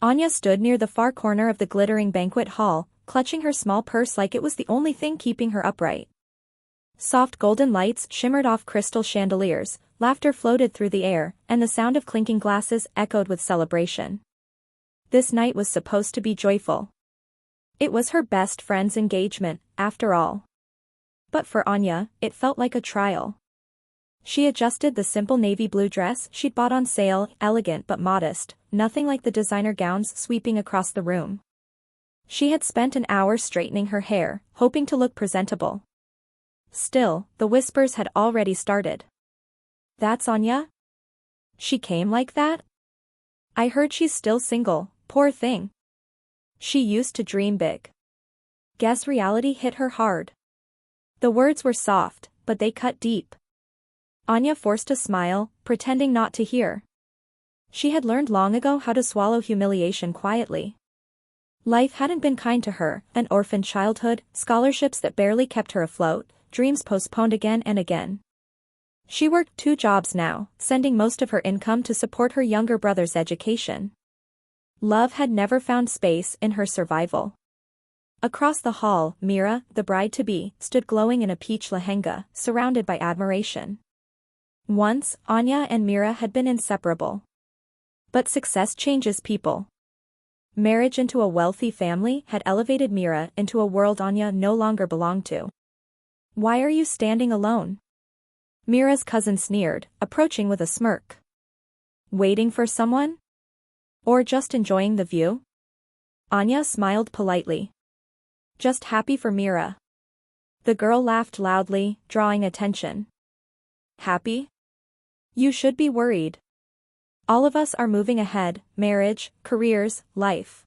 Anya stood near the far corner of the glittering banquet hall, clutching her small purse like it was the only thing keeping her upright. Soft golden lights shimmered off crystal chandeliers, laughter floated through the air, and the sound of clinking glasses echoed with celebration. This night was supposed to be joyful. It was her best friend's engagement, after all. But for Anya, it felt like a trial. She adjusted the simple navy blue dress she'd bought on sale, elegant but modest, nothing like the designer gowns sweeping across the room. She had spent an hour straightening her hair, hoping to look presentable. Still, the whispers had already started. "That's Anya? She came like that? I heard she's still single, poor thing. She used to dream big." Guess reality hit her hard. The words were soft, but they cut deep. Anya forced a smile, pretending not to hear. She had learned long ago how to swallow humiliation quietly. Life hadn't been kind to her, an orphaned childhood, scholarships that barely kept her afloat, dreams postponed again and again. She worked 2 jobs now, sending most of her income to support her younger brother's education. Love had never found space in her survival. Across the hall, Mira, the bride-to-be, stood glowing in a peach lehenga, surrounded by admiration. Once, Anya and Mira had been inseparable. But success changes people. Marriage into a wealthy family had elevated Mira into a world Anya no longer belonged to. "Why are you standing alone?" Mira's cousin sneered, approaching with a smirk. "Waiting for someone? Or just enjoying the view?" Anya smiled politely. "Just happy for Mira." The girl laughed loudly, drawing attention. "Happy? You should be worried. All of us are moving ahead, marriage, careers, life.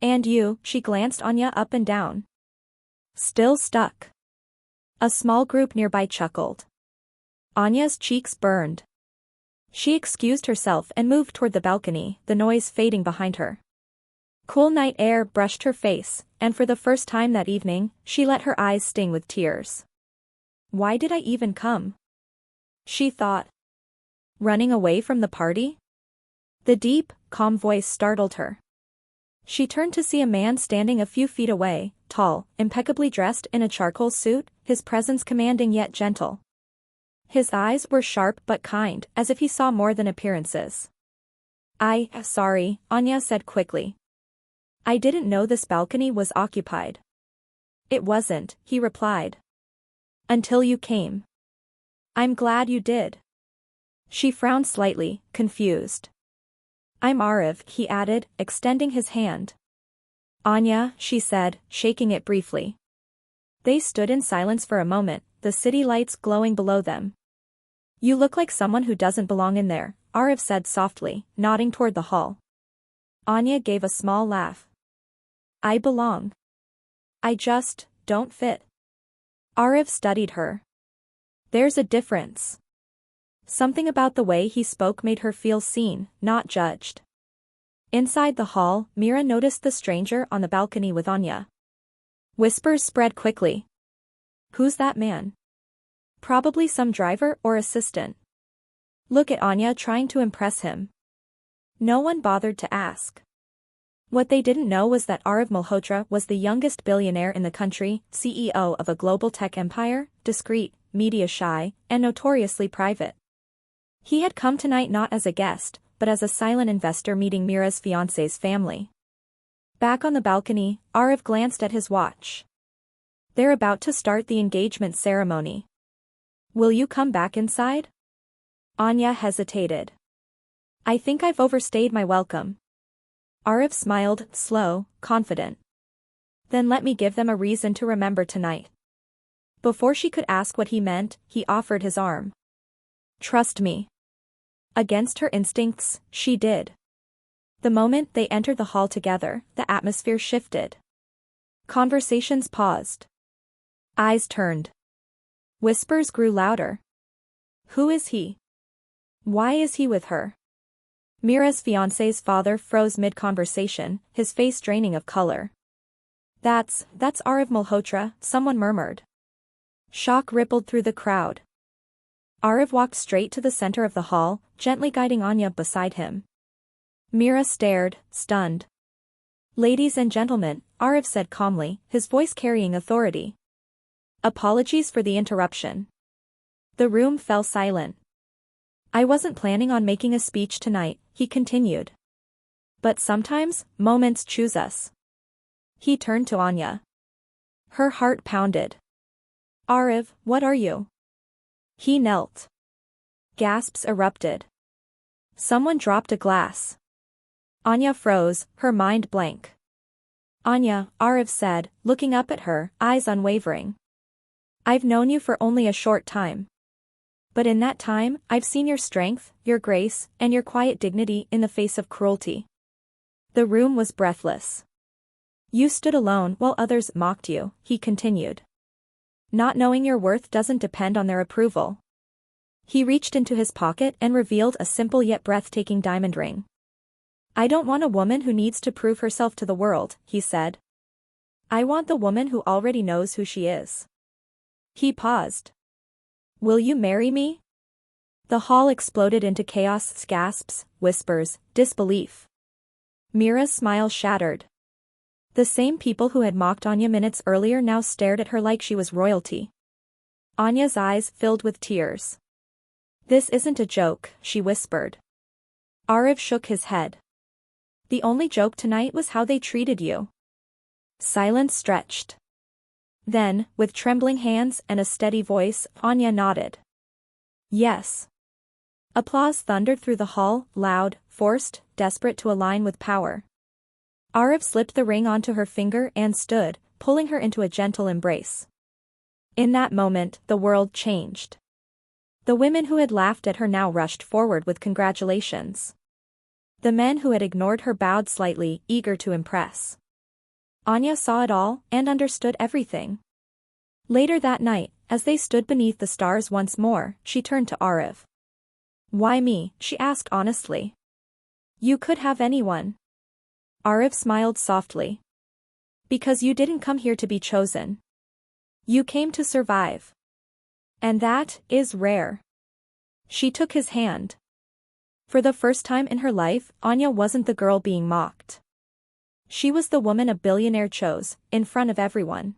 And you," she glanced Anya up and down. "Still stuck." A small group nearby chuckled. Anya's cheeks burned. She excused herself and moved toward the balcony, the noise fading behind her. Cool night air brushed her face, and for the first time that evening, she let her eyes sting with tears. "Why did I even come?" she thought. Running away from the party? The deep, calm voice startled her. She turned to see a man standing a few feet away, tall, impeccably dressed in a charcoal suit, his presence commanding yet gentle. His eyes were sharp but kind, as if he saw more than appearances. Sorry," Anya said quickly. "I didn't know this balcony was occupied." "It wasn't," he replied. "Until you came." "I'm glad you did." She frowned slightly, confused. "I'm Arif," he added, extending his hand. "Anya," she said, shaking it briefly. They stood in silence for a moment, the city lights glowing below them. "You look like someone who doesn't belong in there," Arif said softly, nodding toward the hall. Anya gave a small laugh. "I belong. I just don't fit." Arif studied her. "There's a difference." Something about the way he spoke made her feel seen, not judged. Inside the hall, Mira noticed the stranger on the balcony with Anya. Whispers spread quickly. "Who's that man? Probably some driver or assistant." Look at Anya trying to impress him. No one bothered to ask. What they didn't know was that Arif Malhotra was the youngest billionaire in the country, CEO of a global tech empire, discreet, media-shy, and notoriously private. He had come tonight not as a guest, but as a silent investor meeting Mira's fiancé's family. Back on the balcony, Arif glanced at his watch. They're about to start the engagement ceremony. "Will you come back inside?" Anya hesitated. "I think I've overstayed my welcome." Arif smiled, slow, confident. "Then let me give them a reason to remember tonight." Before she could ask what he meant, he offered his arm. "Trust me." Against her instincts, she did. The moment they entered the hall together, the atmosphere shifted. Conversations paused. Eyes turned. Whispers grew louder. "Who is he? Why is he with her?" Mira's fiancé's father froze mid-conversation, his face draining of color. That's Arif Malhotra," someone murmured. Shock rippled through the crowd. Arif walked straight to the center of the hall, gently guiding Anya beside him. Mira stared, stunned. Ladies and gentlemen, Arav said calmly, his voice carrying authority. Apologies for the interruption. The room fell silent. I wasn't planning on making a speech tonight, he continued. But sometimes, moments choose us. He turned to Anya. Her heart pounded. Arav, what are you? He knelt. Gasps erupted. Someone dropped a glass. Anya froze, her mind blank. Anya, Arav said, looking up at her, eyes unwavering. I've known you for only a short time. But in that time, I've seen your strength, your grace, and your quiet dignity in the face of cruelty. The room was breathless. You stood alone while others mocked you, he continued. Not knowing your worth doesn't depend on their approval. He reached into his pocket and revealed a simple yet breathtaking diamond ring. I don't want a woman who needs to prove herself to the world, he said. I want the woman who already knows who she is. He paused. Will you marry me? The hall exploded into chaos, gasps, whispers, disbelief. Mira's smile shattered. The same people who had mocked Anya minutes earlier now stared at her like she was royalty. Anya's eyes filled with tears. This isn't a joke, she whispered. Arav shook his head. The only joke tonight was how they treated you. Silence stretched. Then, with trembling hands and a steady voice, Anya nodded. Yes. Applause thundered through the hall, loud, forced, desperate to align with power. Arav slipped the ring onto her finger and stood, pulling her into a gentle embrace. In that moment, the world changed. The women who had laughed at her now rushed forward with congratulations. The men who had ignored her bowed slightly, eager to impress. Anya saw it all and understood everything. Later that night, as they stood beneath the stars once more, she turned to Arav. Why me? She asked honestly. You could have anyone. Arav smiled softly. Because you didn't come here to be chosen. You came to survive. And that is rare. She took his hand. For the first time in her life, Anya wasn't the girl being mocked. She was the woman a billionaire chose, in front of everyone.